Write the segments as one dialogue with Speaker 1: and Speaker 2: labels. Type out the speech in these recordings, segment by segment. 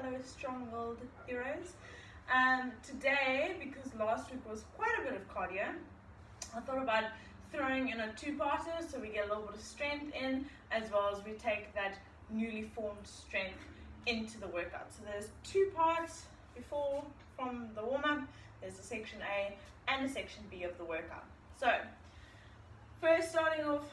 Speaker 1: fellow strong-willed heroes. Today, because last week was quite a bit of cardio, I thought about throwing in a two-parter so we get a little bit of strength in, as well as we take that newly formed strength into the workout. So there's two parts before from the warm-up. There's a section A and a section B of the workout. So first, starting off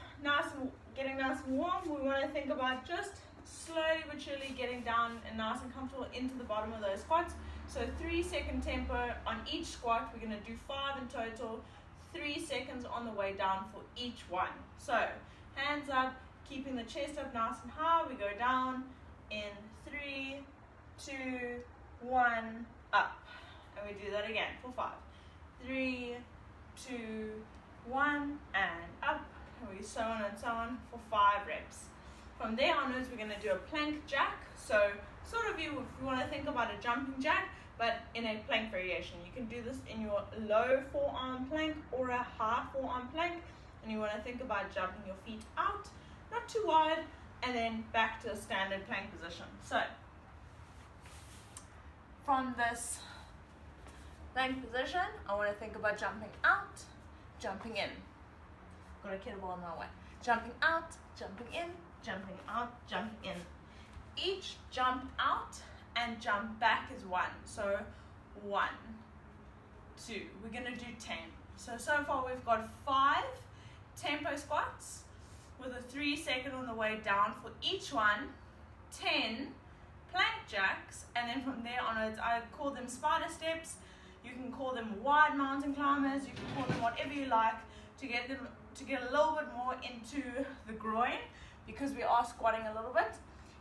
Speaker 1: getting nice and warm, we want to think about just slowly but surely getting down and nice and comfortable into the bottom of those squats. So 3-second tempo on each squat. We're going to do 5 in total, 3 seconds on the way down for each one. So hands up, keeping the chest up nice and high. We go down in 3, 2, 1, up. And we do that again for 5. 3, 2, 1, and up. And we so on and so on for 5 reps. From there onwards, we're going to do a plank jack. So sort of if you want to think about a jumping jack, but in a plank variation. You can do this in your low forearm plank or a high forearm plank. And you want to think about jumping your feet out, not too wide, and then back to a standard plank position. So from this plank position, I want to think about jumping out, jumping in. Got a kettlebell in my way. Jumping out, jumping in, jumping out, jumping in. Each jump out and jump back is 1. So 1, 2. We're going to do 10. So far we've got 5 tempo squats with a 3-second on the way down for each one, 10 plank jacks, and then from there onwards, I call them spider steps. You can call them wide mountain climbers. You can call them whatever you like to get a little bit more into the groin, because we are squatting a little bit.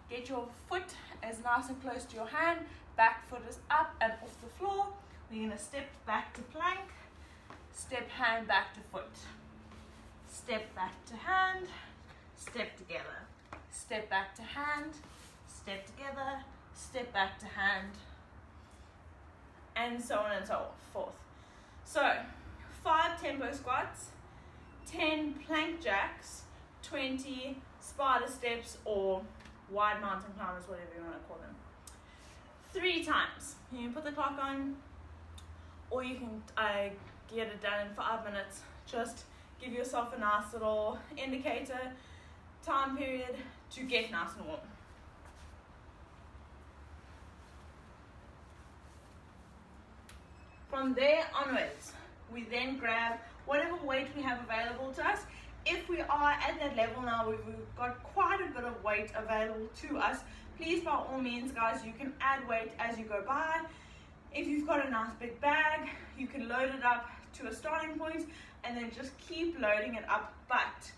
Speaker 1: Get your foot as nice and close to your hand. Back foot is up and off the floor. We're going to step back to plank. Step hand back to foot. Step back to hand. Step together. Step back to hand. Step together. Step back to hand. And so on and so forth. So 5 tempo squats, 10 plank jacks, 20 spider steps or wide mountain climbers, whatever you want to call them. 3 times. You can put the clock on, or you can get it done in 5 minutes. Just give yourself a nice little indicator time period to get nice and warm. From there onwards, we then grab whatever weight we have available to us. If we are at that level now, we've got quite a bit of weight available to us, please by all means guys, you can add weight as you go by. If you've got a nice big bag, you can load it up to a starting point and then just keep loading it up, but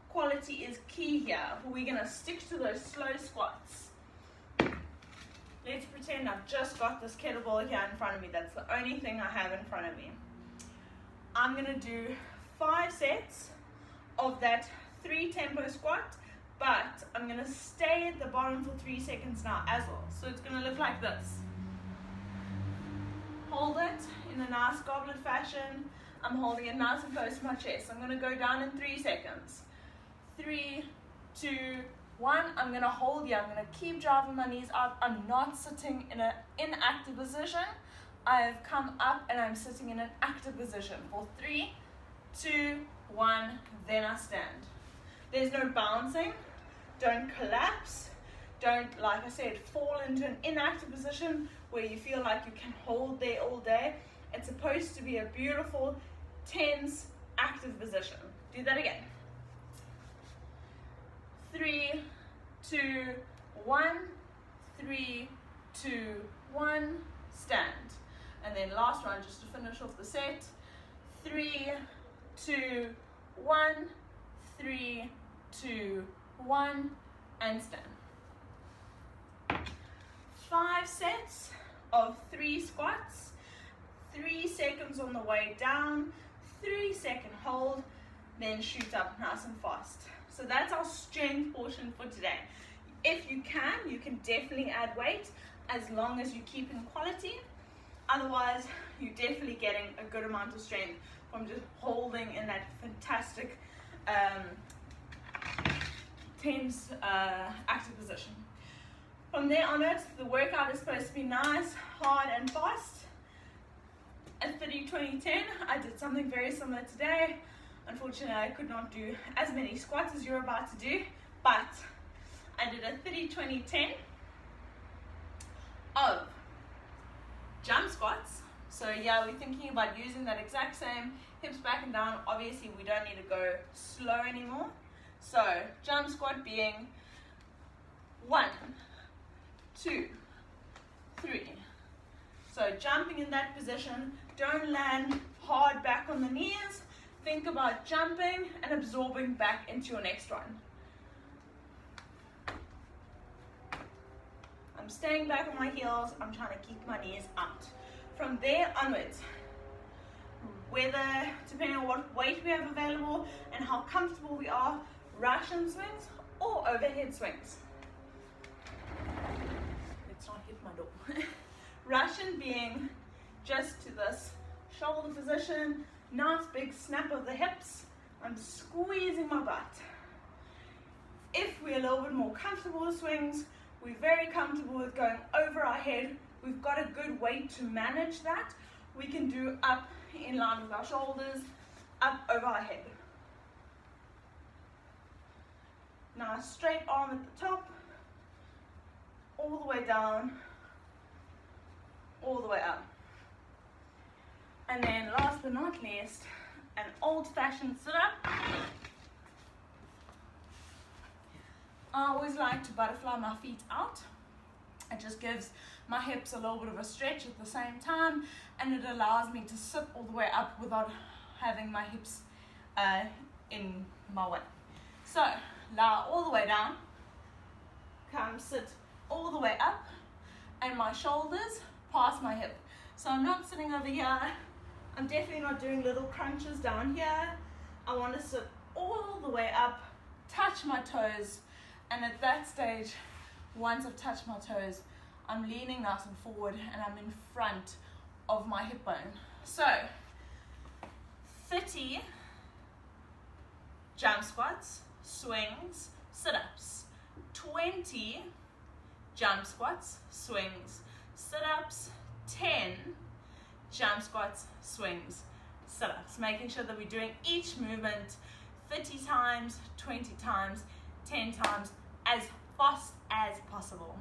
Speaker 1: quality is key here. We're going to stick to those slow squats. Let's pretend I've just got this kettlebell here in front of me. That's the only thing I have in front of me. I'm going to do 5 sets of that 3 tempo squat, but I'm going to stay at the bottom for 3 seconds now as well. So it's going to look like this. Hold it in a nice goblet fashion. I'm holding it nice and close to my chest. I'm going to go down in 3 seconds. 3, 2, 1. I'm going to hold here. I'm going to keep driving my knees out. I'm not sitting in an inactive position. I have come up and I'm sitting in an active position for 3, 2, 1, then I stand. There's no bouncing. Don't collapse. Don't, like I said, fall into an inactive position where you feel like you can hold there all day. It's supposed to be a beautiful, tense, active position. Do that again. 3, 2, 1, 3, 2, 1, stand. And then last one, just to finish off the set. 3, 2, 1, 3, 2, 1, and stand. 5 sets of 3 squats, 3 seconds on the way down, 3-second hold, then shoot up nice and fast. So that's our strength portion for today. If you can definitely add weight as long as you keep in quality. Otherwise, you're definitely getting a good amount of strength from just holding in that fantastic tense active position. From there onwards, the workout is supposed to be nice, hard and fast. At 30-20-10, I did something very similar today. Unfortunately, I could not do as many squats as you're about to do, but I did a 30-20-10 of jump squats. So yeah, we're thinking about using that exact same hips back and down. Obviously, we don't need to go slow anymore. So jump squat being 1, 2, 3. So jumping in that position, don't land hard back on the knees. Think about jumping and absorbing back into your next one. I'm staying back on my heels. I'm trying to keep my knees out. From there onwards, whether, depending on what weight we have available and how comfortable we are, Russian swings or overhead swings. Let's not hit my door. Russian being just to this shoulder position, nice big snap of the hips. I'm squeezing my butt. If we're a little bit more comfortable with swings, we're very comfortable with going over our head, we've got a good weight to manage that, we can do up in line with our shoulders, up over our head. Now straight arm at the top, all the way down, all the way up. And then last but not least, an old-fashioned sit-up. I always like to butterfly my feet out. It just gives my hips a little bit of a stretch at the same time, and it allows me to sit all the way up without having my hips in my way. So lie all the way down, come sit all the way up, and my shoulders past my hip. So I'm not sitting over here. I'm definitely not doing little crunches down here. I want to sit all the way up, touch my toes, and at that stage, once I've touched my toes, I'm leaning nice and forward and I'm in front of my hip bone. So 30 jump squats, swings, sit-ups. 20 jump squats, swings, sit-ups. 10 jump squats, swings, sit-ups. Making sure that we're doing each movement 30 times, 20 times, 10 times, as fast as possible.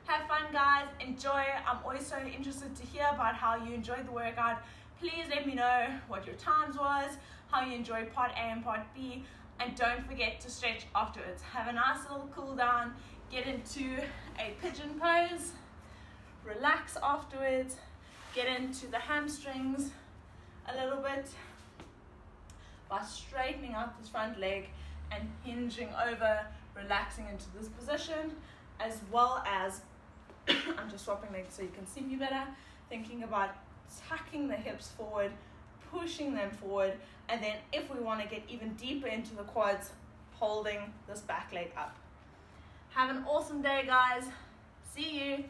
Speaker 1: Have fun, guys. Enjoy. I'm always so interested to hear about how you enjoyed the workout. Please let me know what your times was, how you enjoyed part A and part B, and don't forget to stretch afterwards. Have a nice little cool down, get into a pigeon pose, relax afterwards, get into the hamstrings a little bit by straightening out this front leg and hinging over, relaxing into this position, as well as I'm just swapping legs so you can see me better, thinking about tucking the hips forward, pushing them forward, and then if we want to get even deeper into the quads, holding this back leg up. Have an awesome day, guys. See you.